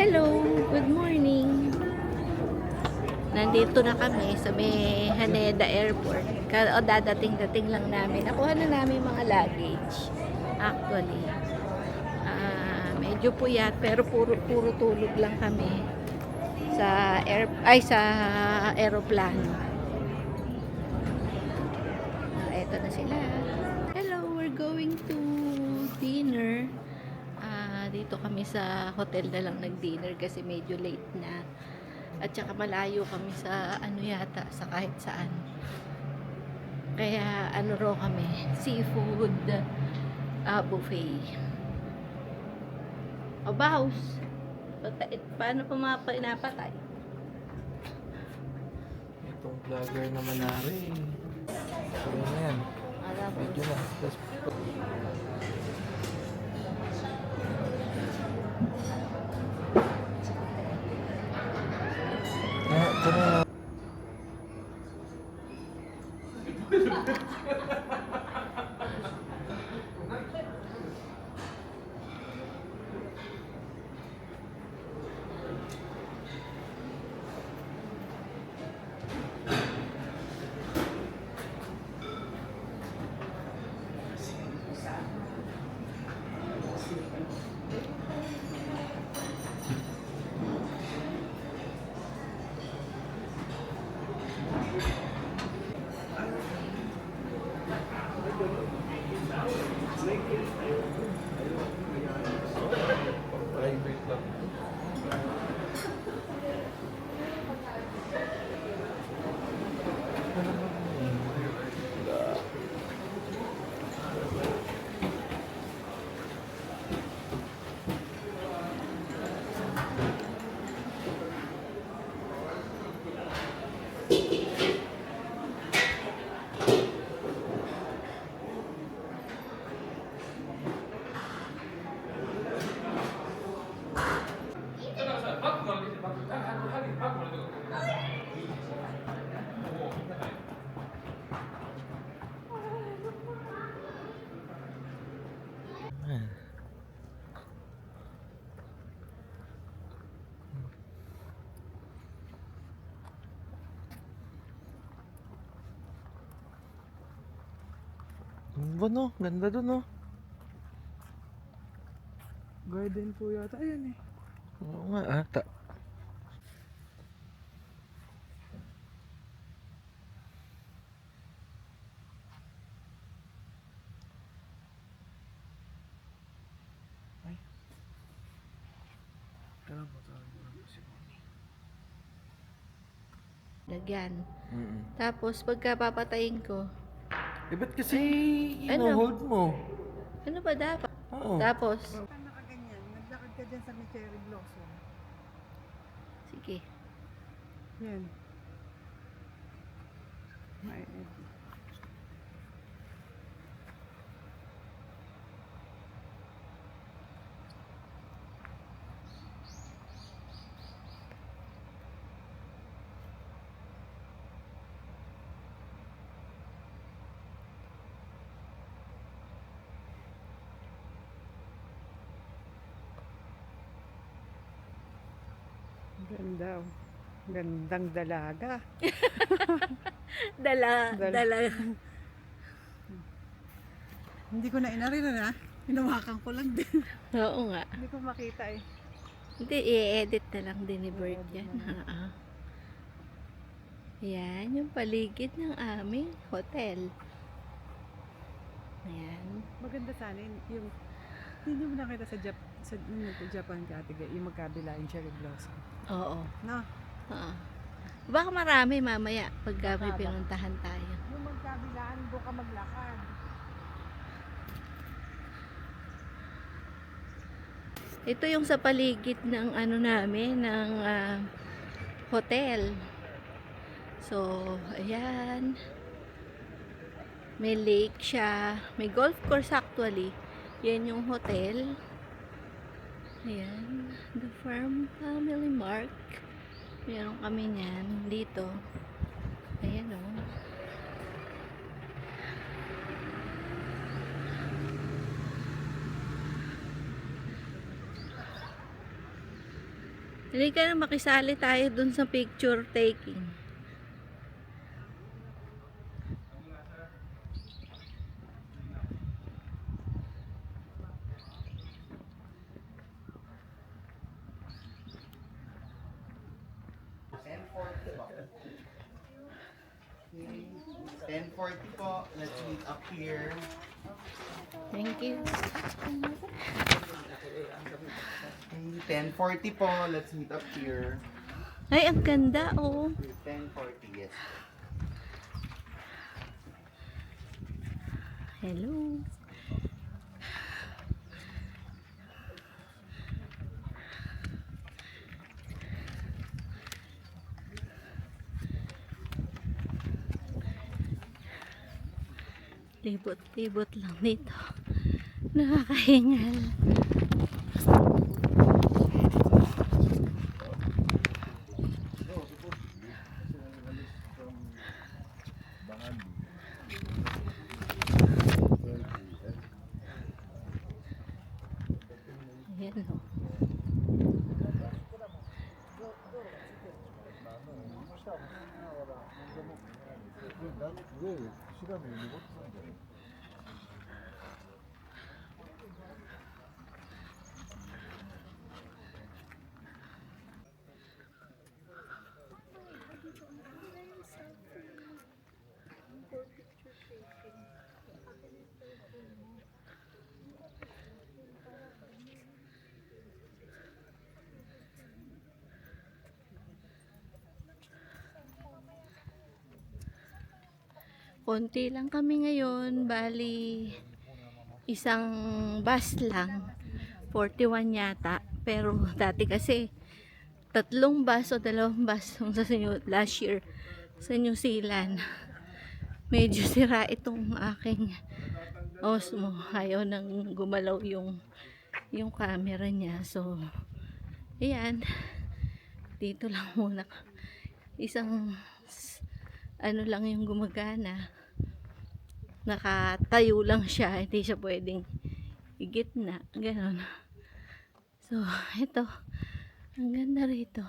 Hello, good morning. Nandito na kami sa may Haneda Airport. Dadating-dating lang namin. Nakuha na namin mga luggage. Actually, medyo puyat pero puro tulog lang kami sa aeroplano. Eto na sila. Hello, we're going to dinner. Dito kami sa hotel na lang nag-dinner kasi medyo late na. At saka malayo kami sa sa kahit saan. Kaya raw kami, seafood buffet. O bahaus. Paano pa mga pinapatay? Itong vlogger naman na rin. Ano na yan? Medyo na. Tapos... private lang. Ba no? Ganda dun no? Garden po yata. Ayan eh. Oo nga ata. Ay. Tara po tayo. Lagyan. Tapos pagka papatayin ko, Ba't kasi Ano? ino-hold mo? ano ba dapat? Oo. Tapos, Paano nakaganyan? Naglakad ka dyan sa may cherry blossom. sige. Yan. May ganda. Oh. Gandang dalaga. Dala. Hindi ko na inarino na. Hinawakan ko lang din. Oo nga. Hindi ko makita eh. Hindi, i-edit na lang din ni Bert yan. Yan, yung paligid ng aming hotel. Ayan. Maganda sana yung hindi mo nakita sa Japan ka ate, yung magkabila yung cherry blossom. Oo. No? Oo. Baka marami mamaya pag may pinuntahan tayo. Yung magkabilaan, doon ka maglakad. Ito yung sa paligid ng namin, ng hotel. So, ayan. May lake siya. May golf course actually. Yan yung hotel. Ayan. The Farm Family Mark. Meron kami niyan dito. Ayan o. Halika na, makisali tayo dun sa picture taking. Okay. 10:40 po. Let's meet up here. Thank you. Okay, 10:40 po. Let's meet up here. Ay, ang ganda, oh. 10:40, yes. Hello. Libot-libot lang dito. Nakakahingal. Ayan, oh. Konti lang kami ngayon, bali isang bus lang, 41 yata. Pero dati kasi tatlong bus o dalawang bus yung last year sa New Zealand. Medyo sira itong aking Osmo. Ayaw nang gumalaw yung camera niya. So, ayan. Dito lang muna. Isang ano lang yung gumagana. Nakatayo lang siya. Hindi siya pwedeng igitna. Ganon. So, ito. Ang ganda rito.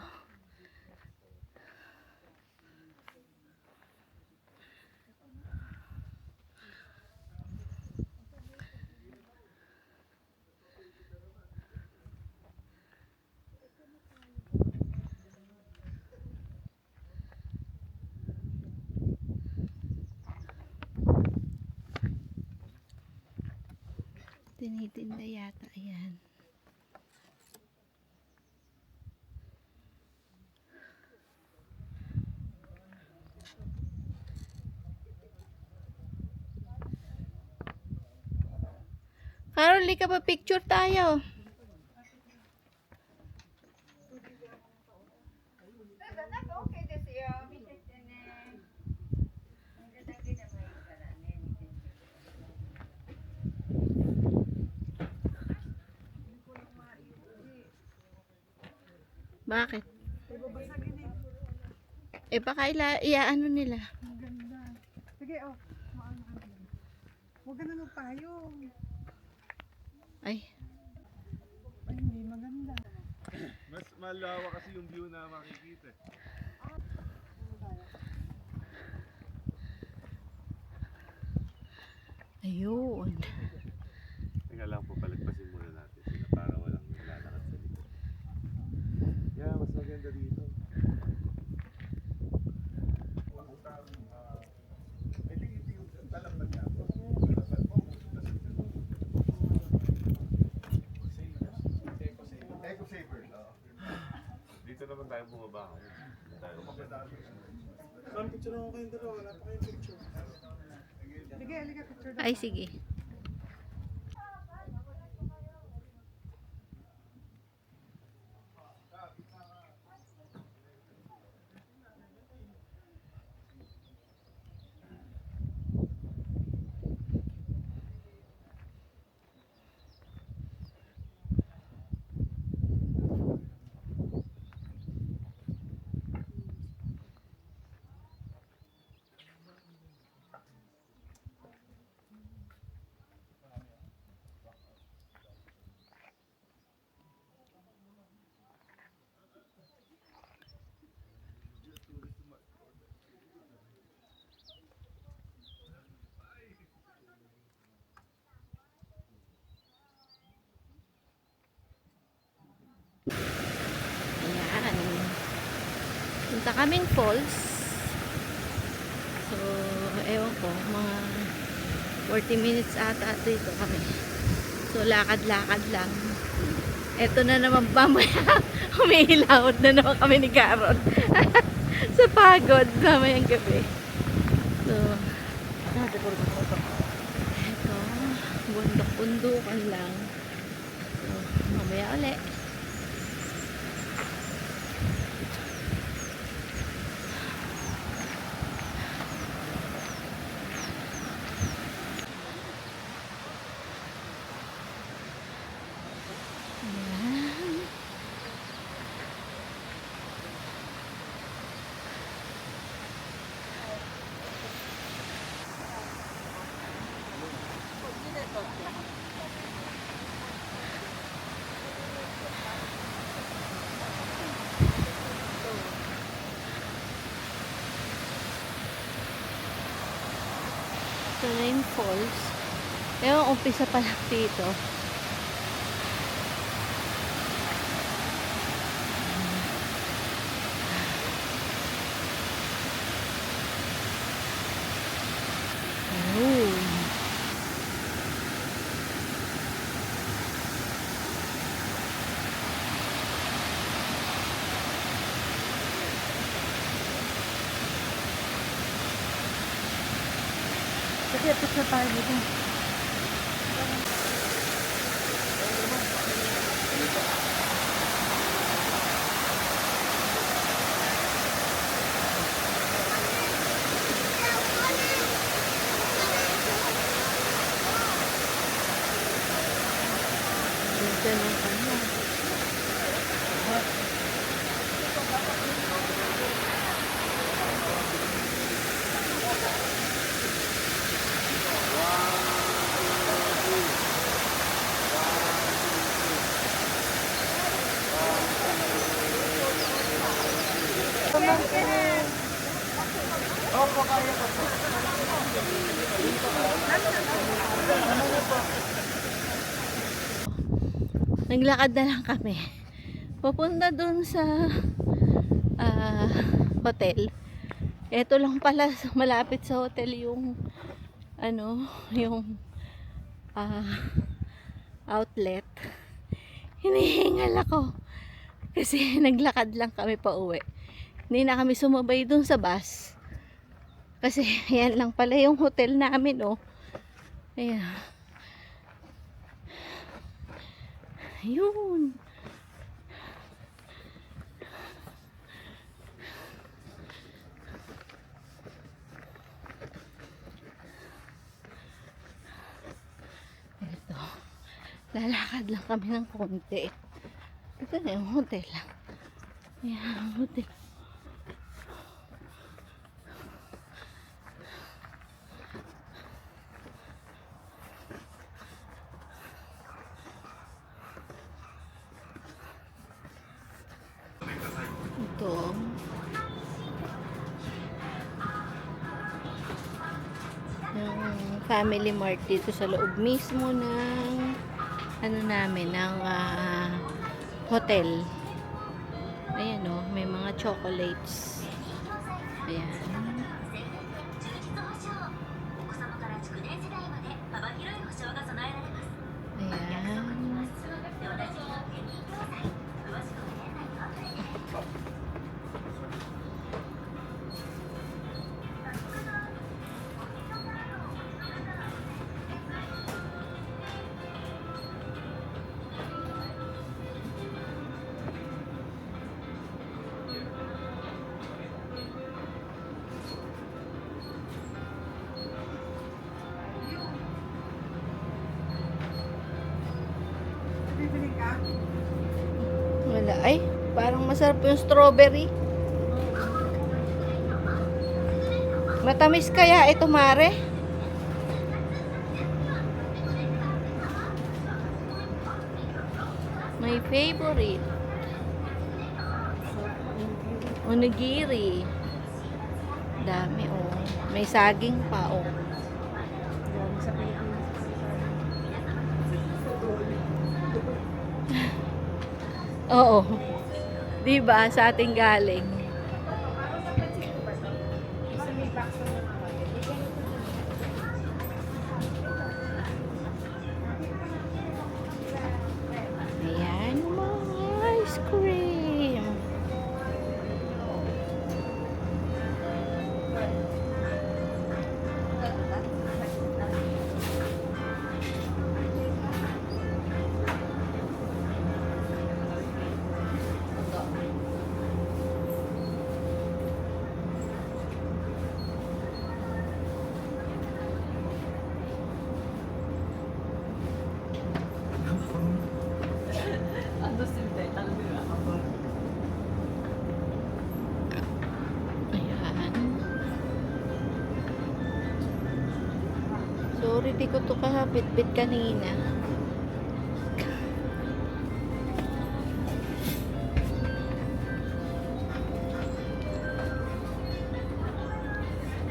Tinitinda yata. Ayan. Carol, ka pa picture tayo. Bakit? Eh baka iaano nila. Ang ganda. Sige, oh. Maano ka na. Huwag ka na magpayong. Ay, Ay, hindi maganda. Mas malawa kasi yung view na makikita. ayun. Teka lang po, palagpasin muna natin sila para walang lalakad sa likod. Yeah, mas maganda dito. Dito naman tayo bumaba. Sige, halika picture. Ay, sige. Punta kaming falls. So, ewan ko, mga 40 minutes ata dito kami. So, lakad-lakad lang. Eto na naman mamaya. Humihilawot na naman kami ni Garon. Sa pagod mamayang gabi. So, eto, bundok-bundukan lang. So, mamaya ulit. Ito na yung falls. Ewan, umpisa pa lang dito. Oh. Kasi apit na tayo dito. Ganda ng ano. Naglakad na lang kami. Papunta dun sa hotel. Ito lang pala, malapit sa hotel yung yung outlet. Hinihingal ako. Kasi naglakad lang kami pa uwi. Hindi na kami sumabay dun sa bus. Kasi yan lang pala yung hotel namin, oh. Ayan. Ayun. Ito. Lalakad lang kami ng konti. Ito na yung hotel. Ayan, hotel. Ito. Yung Family Mart dito sa loob mismo ng namin, ng hotel. Ayan, oh, may mga chocolates. Ayan. Wala. Ay, parang masarap yung strawberry. Matamis kaya ito, Mare? My favorite. Onigiri. Dami, oh. May saging pa, oh. Yan, sa Pilipinas. Oo. Diba? Sa ating galing. Ice cream. Ayan. Sorry, di ko to kahapit-bit kanina.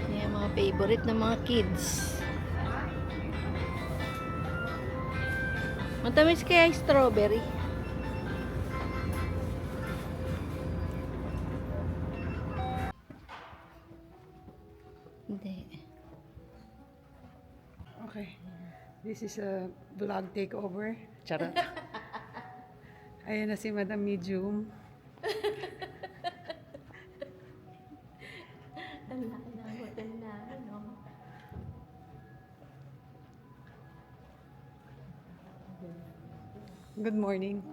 Yan, mga favorite ng mga kids. Matamis kaya yung strawberry. Hindi. Okay. This is a vlog takeover. Charot. Ayan na si Madam Medium. Ang laki ng hotel na, ano. Good morning.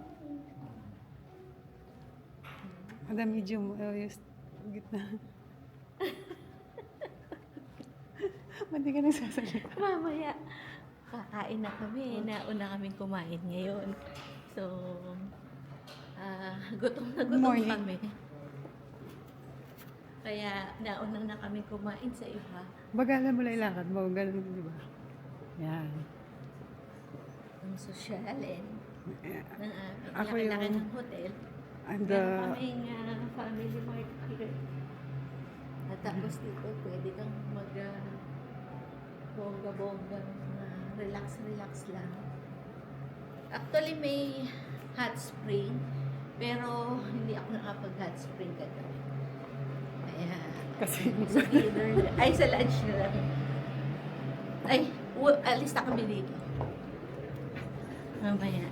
Madam Medium, yung gitna. Ba't di ka nagsasalita? Mamaya, kakain na kami. Nauna kaming kumain ngayon. So, gutom na gutom Morning. kami. Kaya, nauna na kami kumain sa iba. Bagalan mo lang ilakad mo. Ganun, di ba? Yan. Ang sosyalin ng aming Ako laki-laki yung- ng hotel. And Meron kaming family mart here. At tapos dito, pwede kang mag bongga-bongga, relax-relax lang. Actually, may hot spring, pero hindi ako nakapag-hot spring kagabi. Kaya, Kasi sa dinner, ay sa lunch na lang. Ay, alis na kami dito. Mamaya.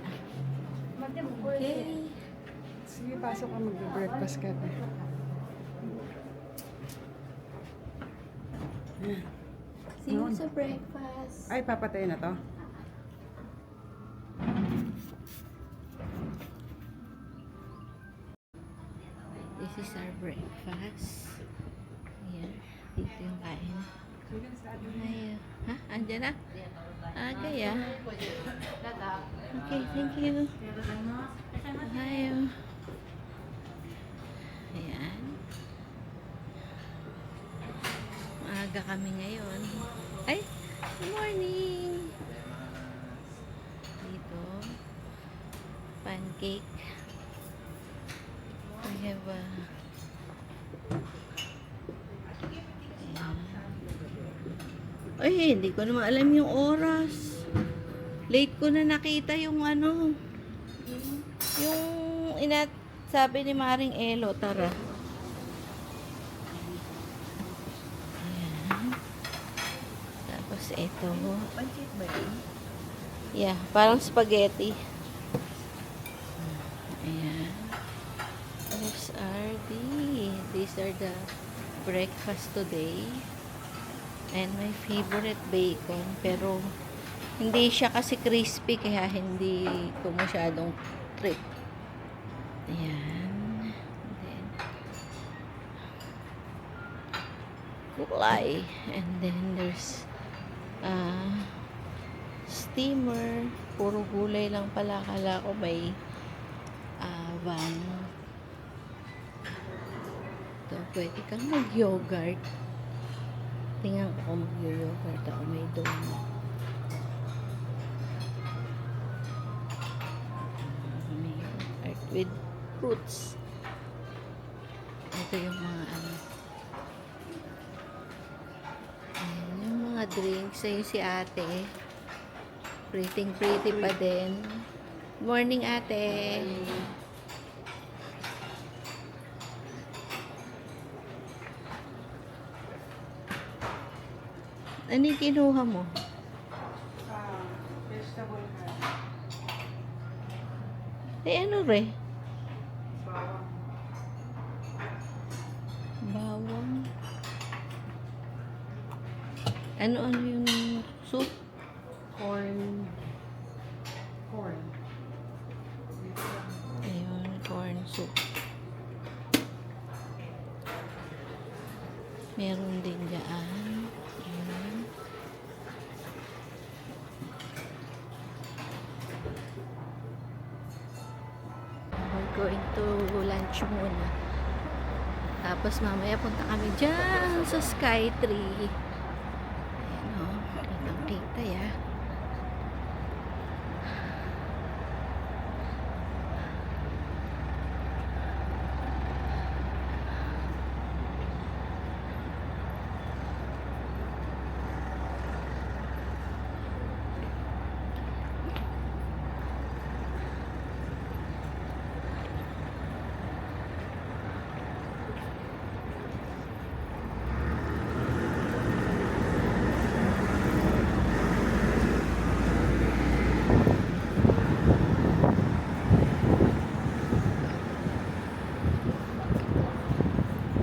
Okay. sige, pasok ka mag-breakfast ka. See you sa breakfast. Ay, papatayin na to. This is our breakfast. Ayan. Dito yung kain. Ay, ha? Andyan na? Kaya. Okay, thank you. Ayo. Ayan. Maaga kami ngayon. Ay, good morning. Dito. Pancake. We have a... Ay, hindi ko naman alam yung oras. Late ko na nakita yung ano. Yung sabi ni Maring Elo, tara. Ayan. Tapos ito. Pancake ba yun? Yeah, parang spaghetti. Ayan. SRD. These are the breakfast today. And my favorite bacon. Pero, hindi siya kasi crispy. Kaya hindi ko masyadong trip. Ayan. And then, kulay. And then, there's steamer. Puro gulay lang pala. Akala ko may van. Ito, pwede kang mag-yogurt. Tingnan ko kung mag-yogurt ako. May donut. May yogurt with fruits. Ito yung mga ano. Ayan, yung mga drinks. Ayun si ate. Pretty pa din. Morning, ate. Ano yung kinuha mo? Vegetable ka. Eh, ano re? Bawang. Ano yung soup? Corn. Ayun, corn soup. Meron din dyan. Ayun. We're going to lunch muna. Tapos mamaya punta kami dyan sa Skytree. Ayan o, kitang-kita ya.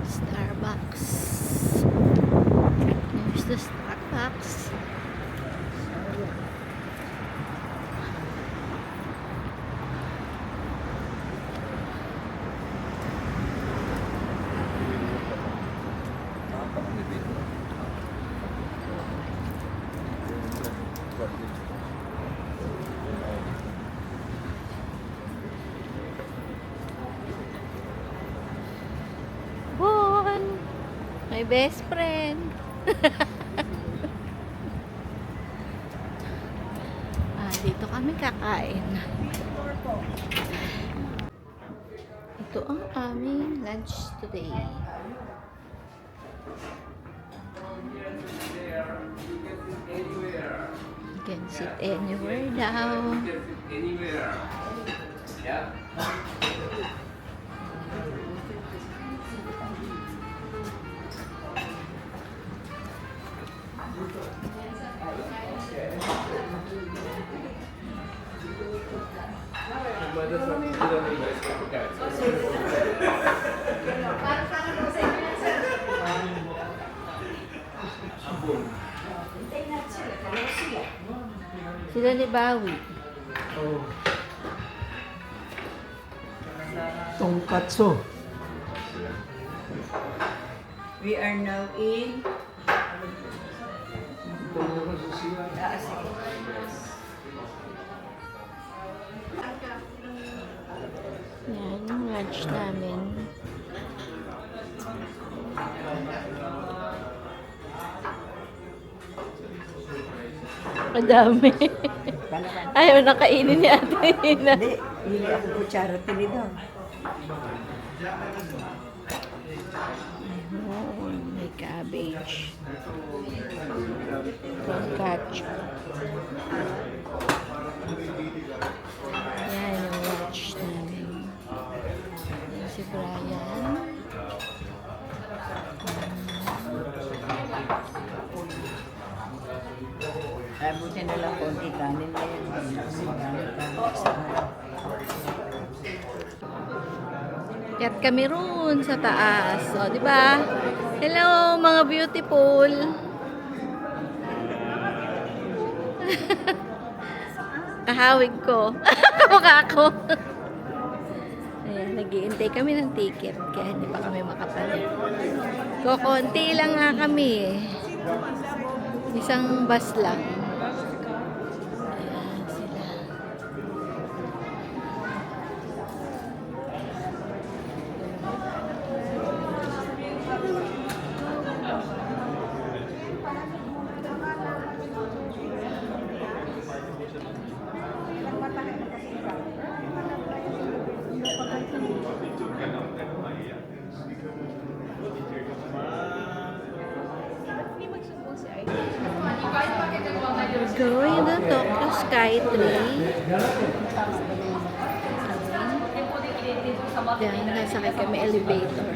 Starbucks. There's the Starbucks. Bon! My best friend. Dito kami kakain. Ito ang aming lunch today. You can sit anywhere daw. Sila ni Bawi. Tonkatsu. We are now in Yan, yung lunch namin. Madami. Ayaw na kainin ni Ate Nina. Hindi, hindi ako kutsara tinidor. Ayun, may cabbage. Focaccia. Yan yung lunch namin. Yan si Brian. Buti na lang konti kanin na yan. Kaya kami roon sa taas. O, di ba? Hello, mga beautiful. Kahawig ko. Kamukha ko. Ayan, nag-iintay kami ng ticket. Kaya hindi pa kami makapalit. Kukunti lang nga kami eh. Isang bus lang. Ayan sila. Going to Tokyo Skytree. Diyan, nasakay kami elevator.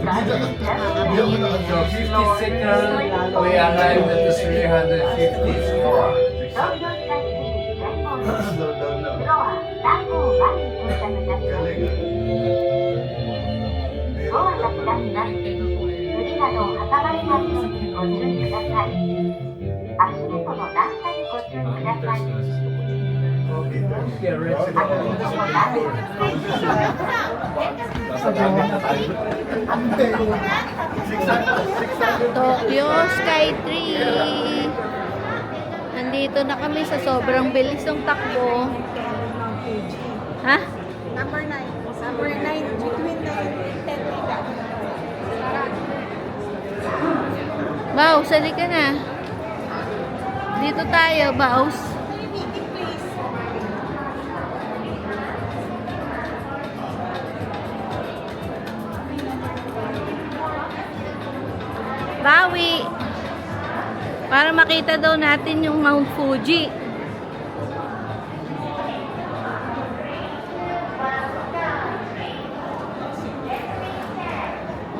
We arrived at the 350th floor. Tokyo Skytree. Nandito na kami sa sobrang bilis ng takbo. Ha? Number 9. Number 9. Between 9 and 10 meters. Baus, sali ka na. Dito tayo, Baus. Meeting, please. Bawi. Para makita daw natin yung Mount Fuji.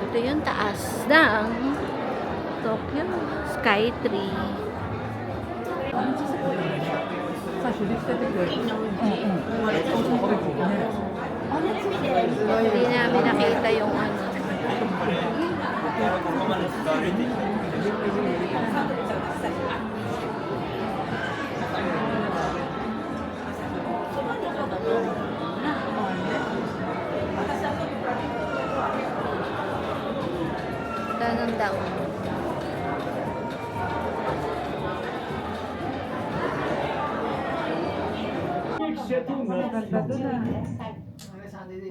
Ito yung taas ng Tokyo Skytree. Hindi namin nakita yung ano. Tanong daw.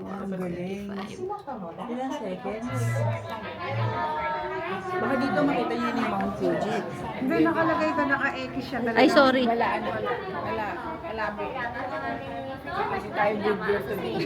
Ang galing. Ilang seconds? Baka dito makita niyo yung Mount Fuji. Hindi, nakalagay ka, naka-X siya talaga. Ay, sorry. Wala. Wala po. Kasi tayo video today.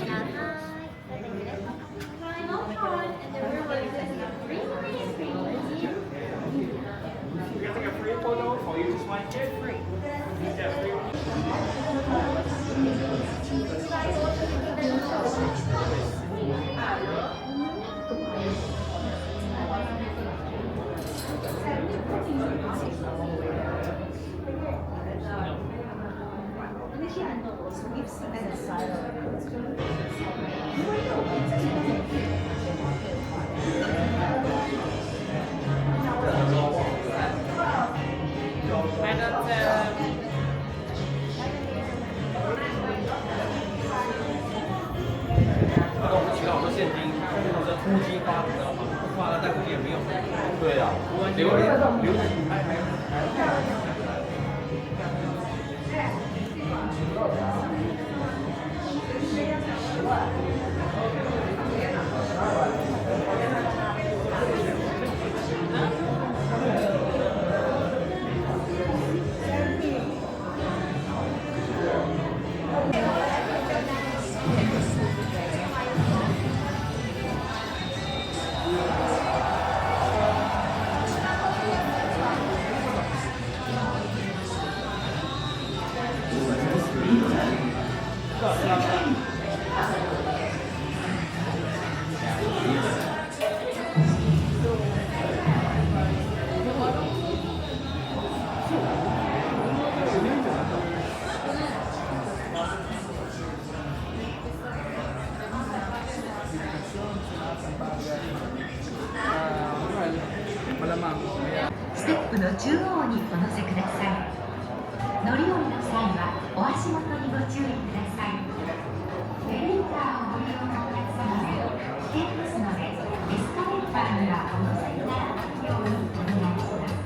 Malamang. ステップの中央にお乗せください。乗り降りの際はお足元にご注意ください。エレベーターをご利用のお客様で危険ですので、エスカレーターにはお乗せにならないようにお願いします。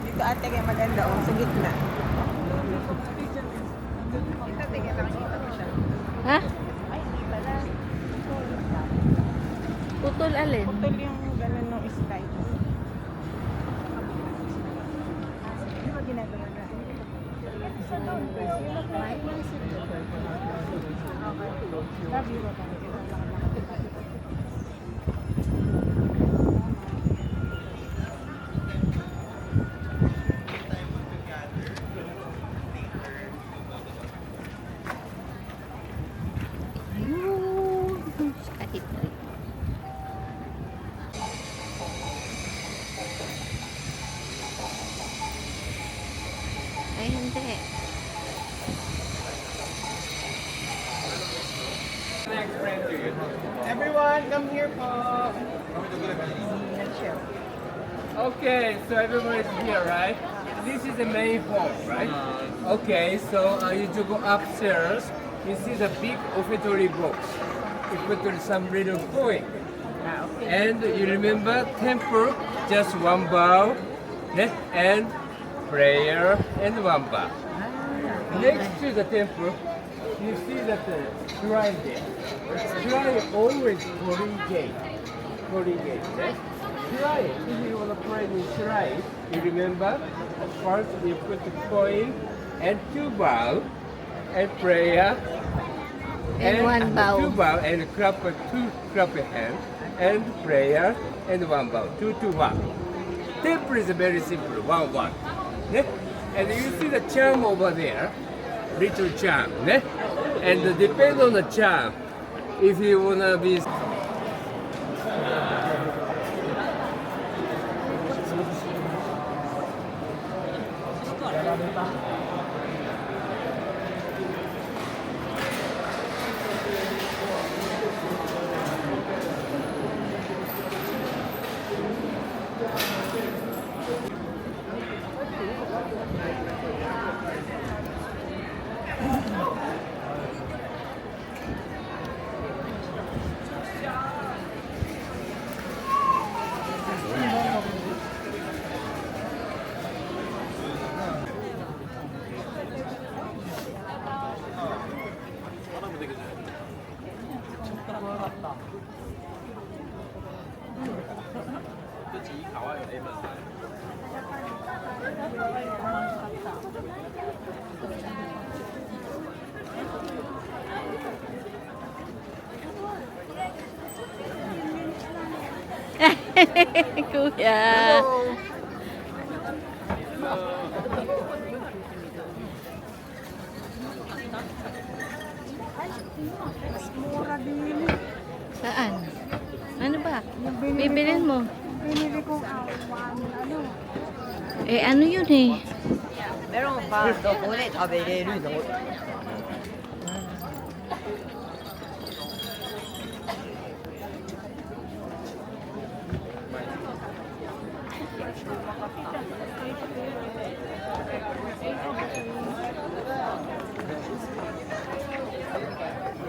Dito ate kaya maganda sa gitna. Ito tingnan lang dito ko siya. Ha? Ay, hindi pala. Putol alin? Putol yung ganun ng sky. Ano ba ginagawa na? Sa doon, Sabi mo ba? Hindi. Everyone, come here, Paul. Okay, so everyone is here, right? This is the main hall, right? Okay, so you to go upstairs. You see the big offertory box. You put some little coin. And you remember temple, just one bow, and prayer, and one bow. Next to the temple, you see that shrine there. Shrine always colligate. Right? Shrine, if you want to pray in shrine, you remember, first you put the coin and two bow, and prayer, And one bow. Two bow and two clap hand, and prayer, and one bow. Two to one. Temple is very simple, one. And you see the charm over there, little charm. And depend on the charm, if you wanna be Kuya. Mura din. Saan? Ano ba? Bibilin mo. Binili kong awan. Ano? Eh, ano yun eh? メロンパンどこで食べれるの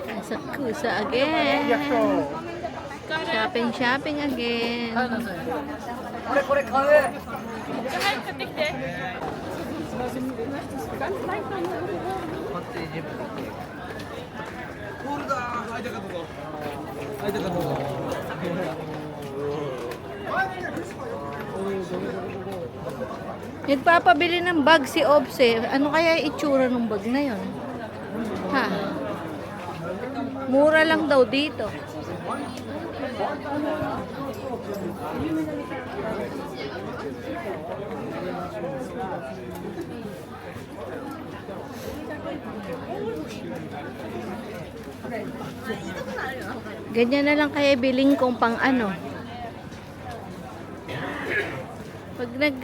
Nasa Kusa again. Shopping again. これ買え Nagpapabili ng bag si Obse. Ano kaya itsura ng bag na yon? Ha? Mura lang daw dito. Ganyan na lang kaya biling kong pang ano. Pag may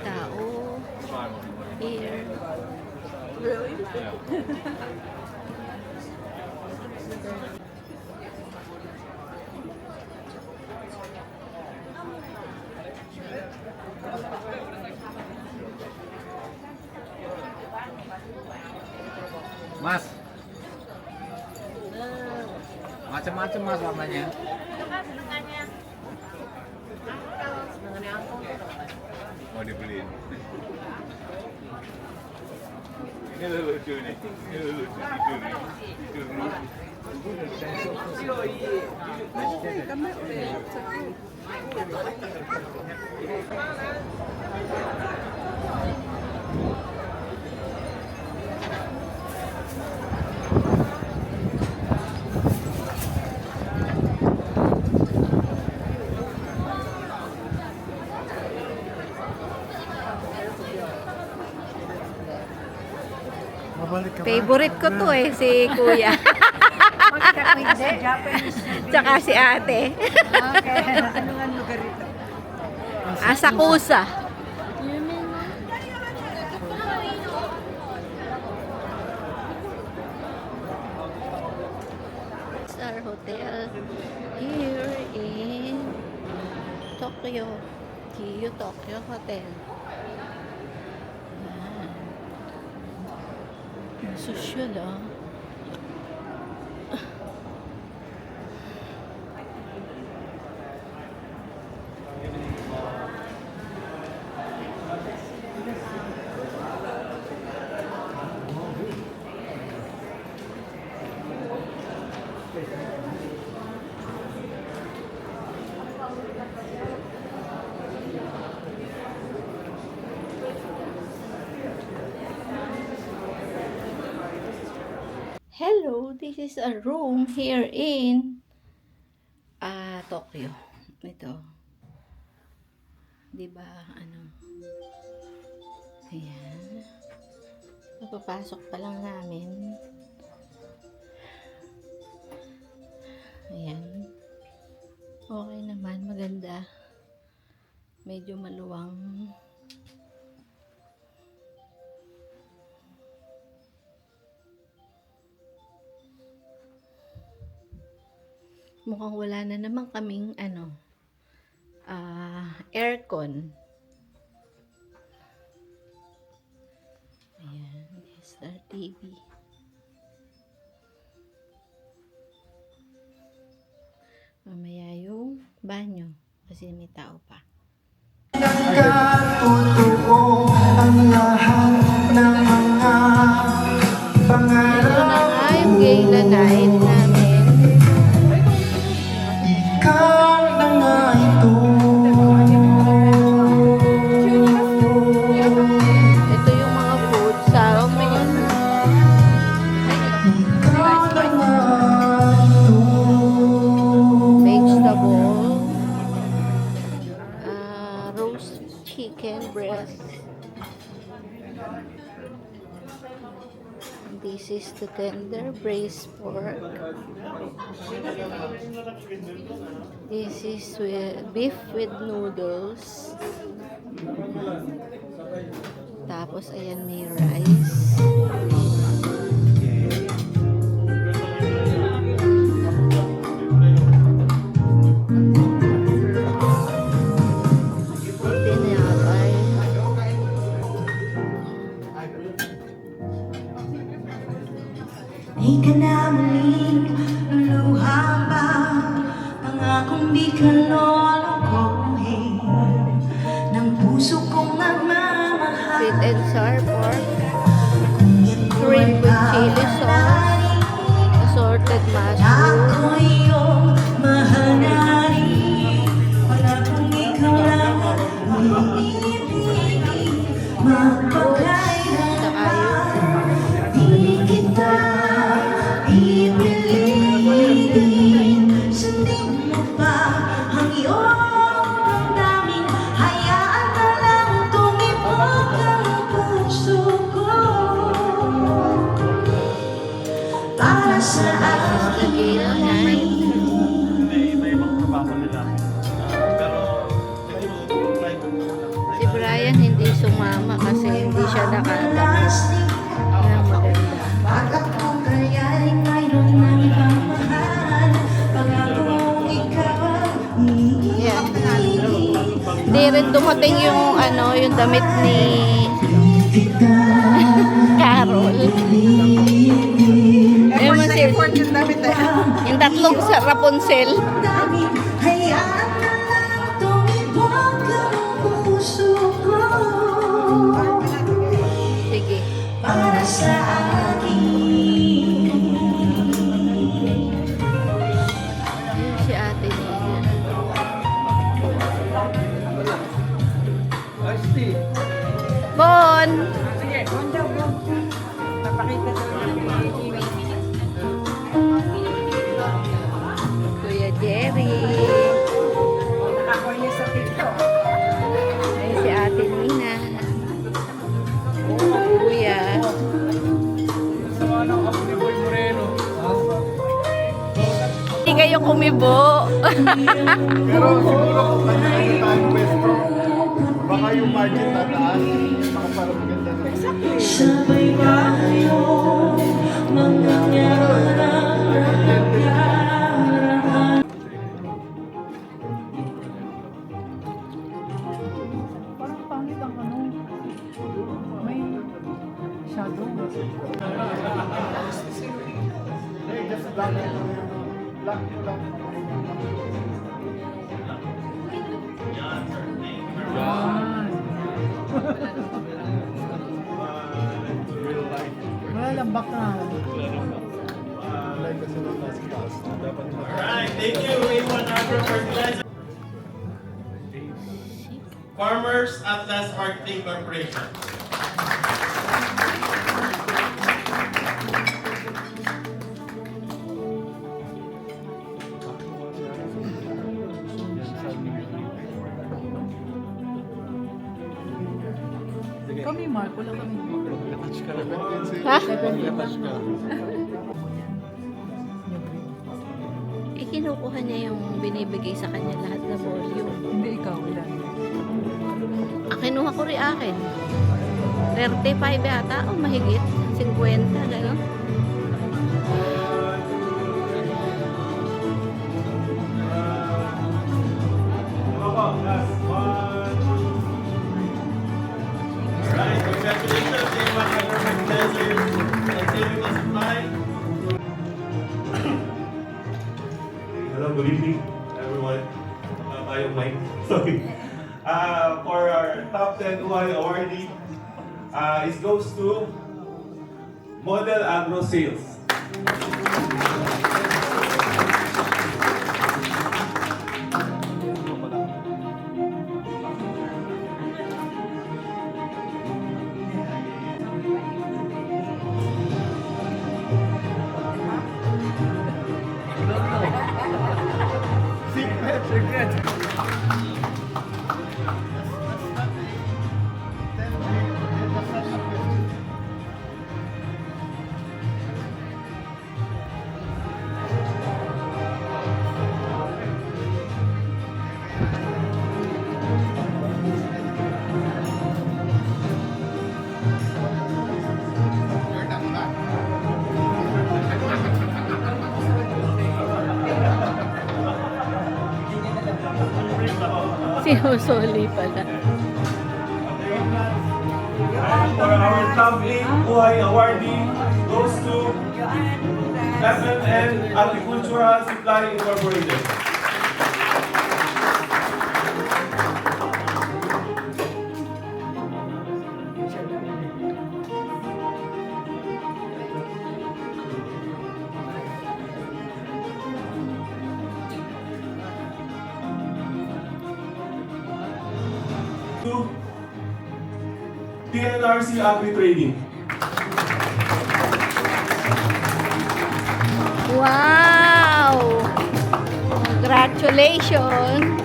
tao here. Mas. Macam-macam mas warnanya. Mau dibeliin. Ini lucu nih. Ini lucu tidur nih. Babalik ka ba? Favorite ko to eh, si Kuya. Hindi, Japanese. Tsaka si ate. Okay. Ano nga lugar ito? Asakusa. Our hotel here in Tokyo. Kiyo Tokyo Hotel. Yan. Ang sosyal ah. Hello, this is a room here in Tokyo. Ito. 'Di ba ano? Ayan. Papasok pa lang namin. Ayan. Okay naman, maganda. Medyo maluwang. Mukhang wala na naman kaming aircon. Ayan, Star TV. Mamaya yung banyo kasi may tao pa. Nagkatotoo ang lahat ng mga pangarap. Ito na nga yung gala night namin. Ikaw na nga ito. Ito yung mga food. Salmon. Ikaw na nga ito. Vegetable. Roast chicken breast. This is the tender braised pork. This is beef with noodles. Tapos ayan may rice. Tinapay. Di ka na muling luluha ba? Pangakong di ka lolokohin ng puso kong nagmamahal. Sweet and sour pork. Kung ito'y Shrimp with chili sauce. Assorted mushroom. ako iyong mahanari. Wala kung ikaw lang iibigin. Magpakailanman di kita ipilitin. Sundin mo pa ang iyong damdamin. Hayaan na lang tumibok ang puso ko para sa akin. Gala night. Si Brian hindi sumama kasi hindi siya nakadamit ng maganda. Bakit kung kaya'y mayroon ng pamahal? Pangakong ikaw Yan. Hindi rin dumating yung yung damit ni Carol. Ayun man si yung tatlong sa Rapunzel. damdamin. Hayaan na lang tumibok ang puso ko Sige. para sa akin. Yun si ate niya. Bon! Kuya Jerry. Nakakuha niya sa TikTok. Ayun si ate Nina. Kuya. po. Pero siguro kung kanya-kanya tayong pwesto, baka yung margin tataas, baka para maganda rin. Sabay tayo mangyayarap. Parang pangit ang ano. May shadow. Hey, just black yung lang. Wala lambak na. Like kasi nung nasa taas, dapat Alright, thank you everyone for fertilizer. Farmers Atlas Marketing Corporation. Kami, Mark. Wala kami. Ha? Lakas ka. Eh, kinukuha niya yung binibigay sa kanya lahat na volume. Hindi ikaw. Wala. Kinuha ko rin akin. 35 yata o mahigit. 50, gano'n. Alright, congratulations everyone for fertilizers and chemical supply. Hello, good evening, everyone. Tayong mic. Sorry. For our top 10 UAI awardee, it goes to Model Agro Sales. Sinusuli pala. And for our top 8 UAI awardee goes to FNN Agricultural Supply Incorporated. To TNRC Agri Trading. Wow! Congratulations!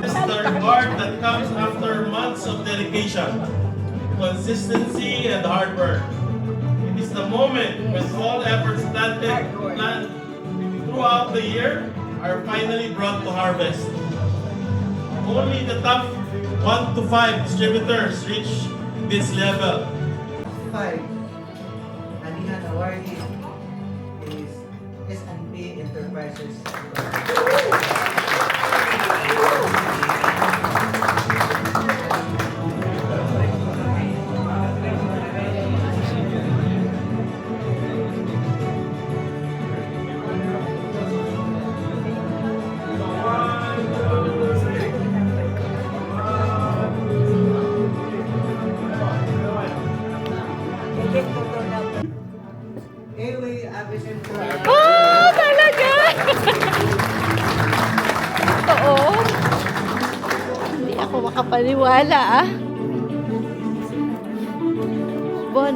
This is the reward that comes after months of dedication, consistency, and hard work. It is the moment when all efforts planned throughout the year are finally brought to harvest. Only the top 1 to 5 distributors reach this level. 5 Anihan awardee is S&P Enterprises. Anyway, Abis and ako makapaniwala ah. Bon,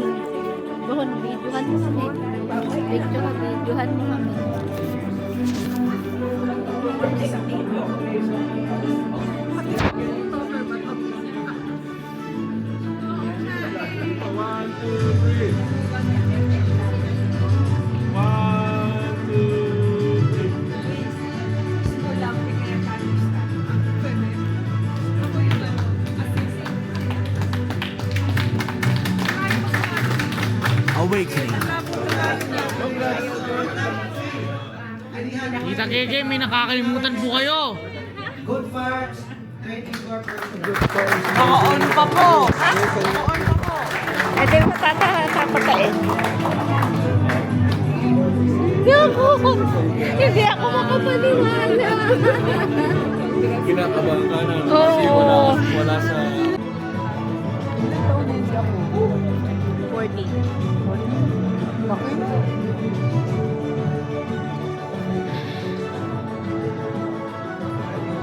videohan mo kami. Videohan mo kami. One, two, three. One, two, three. Kita Keke, may nakakalimutan po kayo. Good Farms Trading Corporation. Naka-on pa po. Eh, di matatapatain. Hindi ako makapaniwala. Kinakabahan ka na. Kasi wala sa... 40.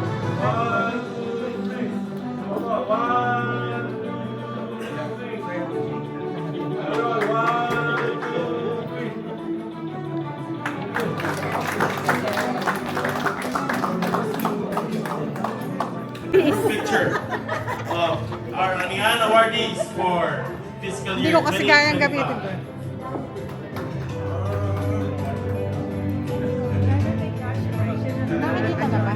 One, two, three. One, two, three. One, two, three. Picture of our Anian awardees for fiscal Hindi year ko kasi kayang 2025. gamitin ko. Nakikita na ba?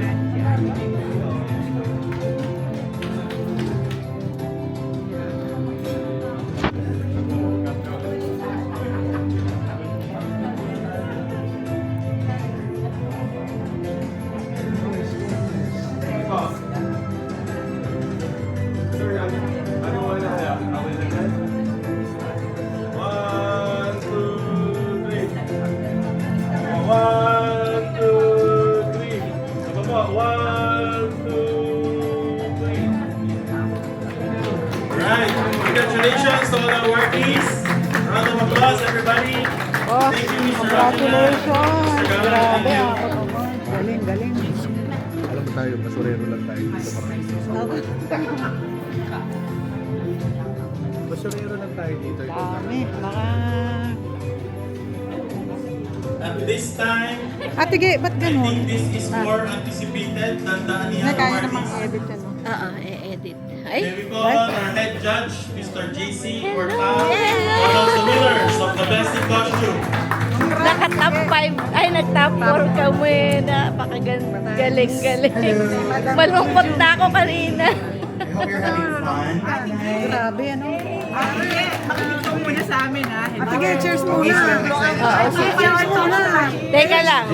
One, two, three. One, two, three. Apa po? One, two, three. Alright, congratulations to all the awardees. Round of applause, everybody. Oh, Thank you, Mr. congratulations. Mr. Gala. Grabe Thank ah. you. Galing, galing. Alam mo tayo, basurero lang tayo dito kami. Basurero lang tayo dito. Dami. Baka... At this time, Ate Ge, ba't I think ganun? this is more anticipated than the Anian Na kaya namang awardees. edit yan. no? Oo, e-edit. May Ay, we call our head judge, Mr. JC Orta, one of the winners of the Best in Costume. naka-top 5. Ay, nag-top 4 kami. Napakaganda. Galing. Malungkot na ako kanina. I hope you're having fun. Grabe, ano? Makikita mo muna sa amin, ha? Ate Ge, cheers muna. Oo, sige. Cheers muna. Teka lang.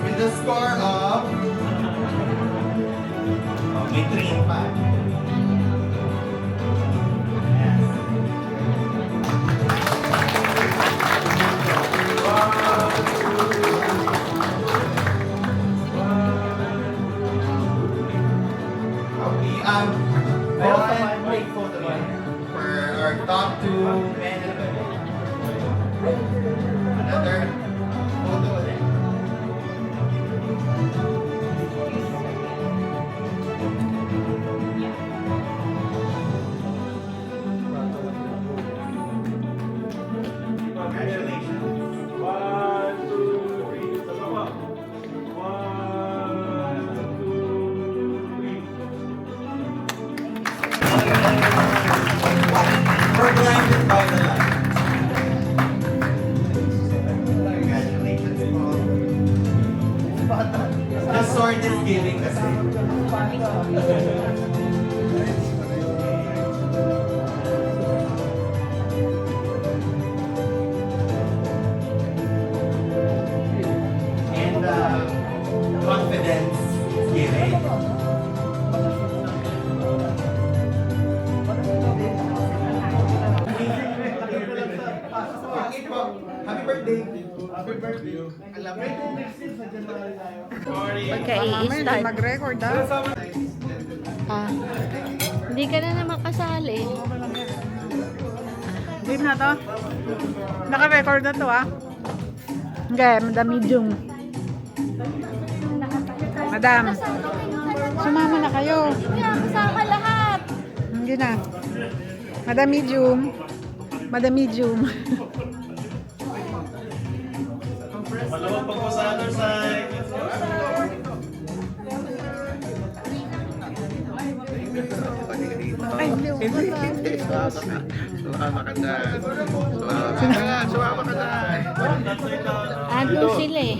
With the score of... Oh, may 3 and 5. Wait for our top 2 men and women. Another photo ulit. Congratulations. One, two, three. Sama po. One, two, three. We're blinded by the light. Congratulations, Paul. The sword is giving kasi. And confidence is giving. Happy birthday! Happy birthday! Alam mo, Pagka-i-start. Mag-record, ha? Ah, hindi ka na naman kasali. Game na to. Naka-record na to ah. Okay, Madam Medium. Madam. Sumama na kayo. Kasama lahat. Hindi na. Madam Medium. Madam Medium. Maluwag pa po sa other side. Ay, hindi. Sumama ka na. Sumama ka na. Ano sila eh.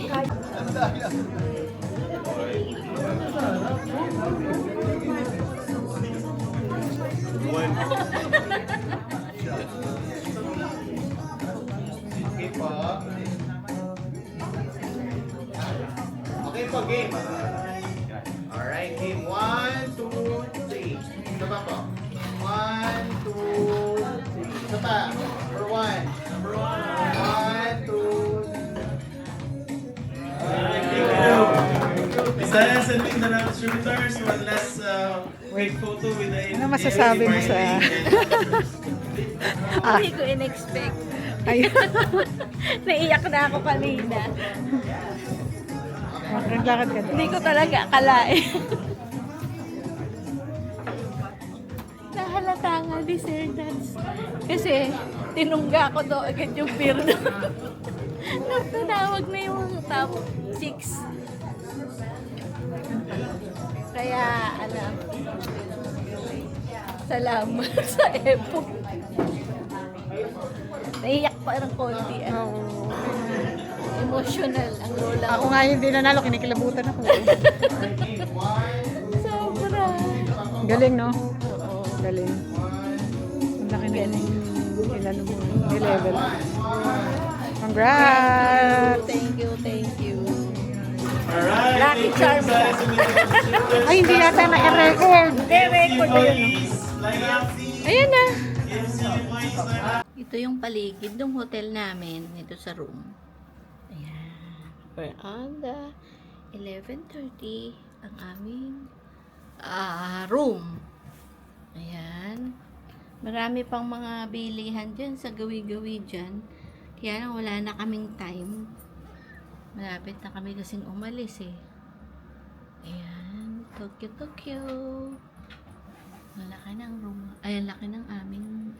Okay po. Okay po, game. Alright, game. 1, 2, 3. Isa pa po. 1, 2, 3. Isa pa. Number 1. Number 1, 2, Bisaya sending the distributors one last great photo with the Ano masasabi mo sa... Hindi ko in-expect. Ay, Naiyak na ako kanina. naglakad ka Hindi ko talaga akalain. Nahalata nga ni Sir Dance. Kasi tinungga ko daw agad yung birdo. Nung tinawag na yung top 6. Kaya, salamat sa Epo. Naiyak pa ng konti. Emotional ang lola Ako ko. nga hindi nanalo, kinikilabutan ako. Sobra. Galing, no? Galing. Ang laki na ilan mo, may level. Congrats! Thank you, thank you. Alright, Lucky thank you, charm Bisaya ka. sending the distributors. Ay, hindi yata naka-record. Hindi, record na yun. Line up. Ayan na. KFC employees, line up. Ito yung paligid ng hotel namin. Ito sa room. Ayan. We're on the 11:30 ang aming room. Ayan. Marami pang mga bilihan dyan sa gawi-gawi dyan. Kaya lang wala na kaming time. Malapit na kami kasing umalis eh. Ayan. Tokyo, Tokyo. Malaki ng room. Ay, laki ng aming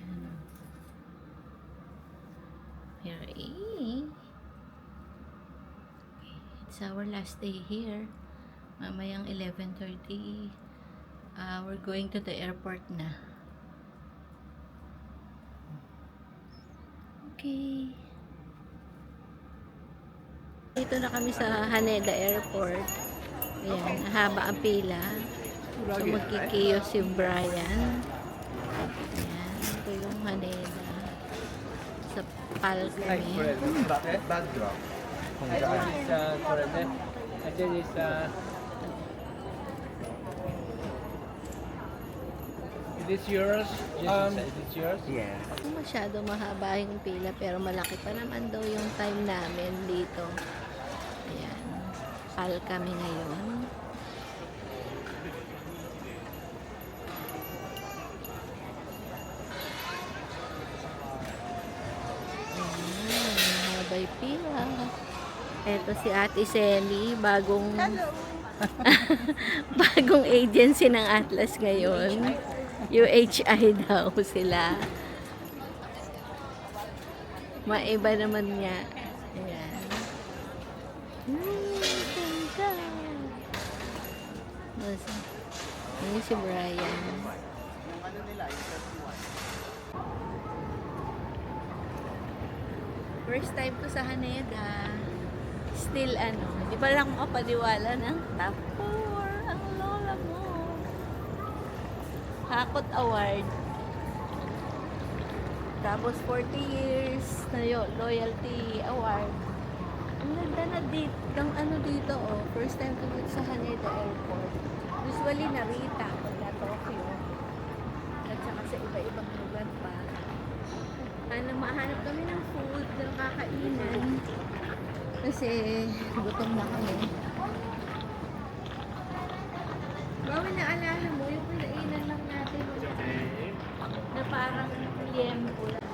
here eh. It's our last day here. Mamayang 11:30. We're going to the airport na. Okay. Dito na kami sa Haneda Airport. Ayan, haba ang pila. So, magkikiyos si Brian. Ayan, ito yung Haneda. Sa PAL kami. backdrop. Is this yours? Is this yours? Yeah. Masyado mahaba yung pila pero malaki pa naman daw yung time namin dito. Ayan. PAL kami ngayon. Ayan. Mahaba yung pila. Eto si Ate Sally. Bagong agency ng Atlas ngayon. UHI daw sila. Maiba naman nga. Ayan. Ganda. Ini si Brian. First time ko sa Haneda. Still hindi pa lang makapaniwala ng top 4 ang lola mo. Hakot Award. Tapos 40 years na loyalty award. Ang ganda na dito, dito first time ko dito sa Haneda Airport. Usually Narita, pagka Tokyo. At saka sa iba-ibang lugar pa. Mahanap kami ng food na kakainan. Kasi gutom na kami. Bawi na alala mo, yung pinainan lang natin na parang liempo lang.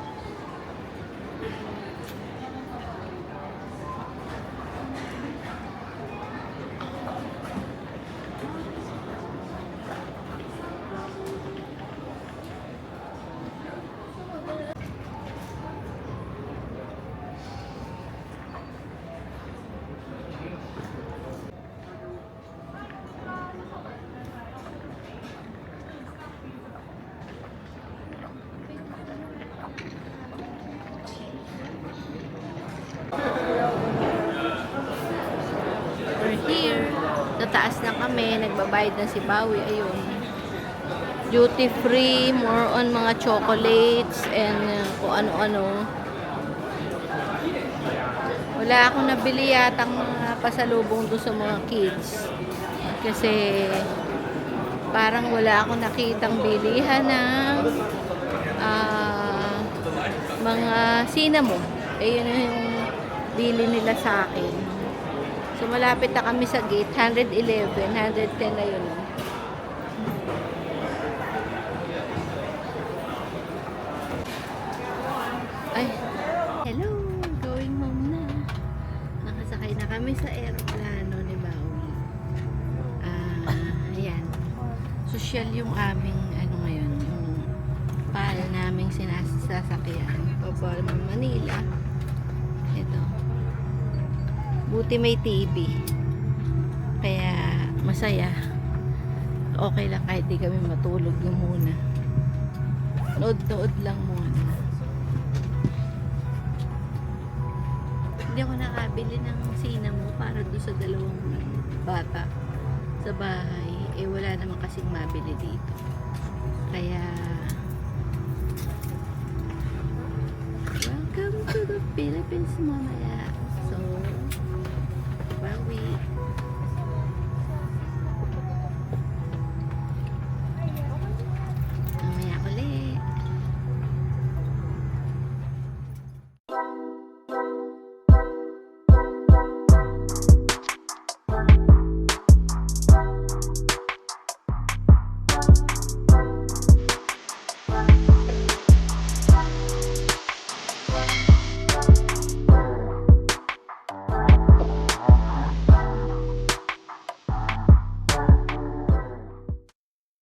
pataas na kami, nagbabayad na si Bawi, ayun. Duty free, more on mga chocolates and kung ano-ano. Wala akong nabili yatang mga pasalubong doon sa mga kids. Kasi parang wala akong nakitang bilihan ng mga cinnamon. Ayun yung bili nila sa akin. So malapit na kami sa gate, 111, 110 na yun. Ay, hello, going home na. Nakasakay na kami sa aeroplano ni Bawi. Ayan. Social yung aming, ano ngayon, yung PAL naming sinasasakyan. Papulang Manila. Ito. Buti may TV. Kaya, masaya. Okay lang kahit di kami matulog na muna. Nood-nood lang muna. Hindi ako nakabili ng cinnamon para doon sa dalawang bata sa bahay. Eh, wala naman kasing mabili dito. Kaya, welcome to the Philippines, mamaya.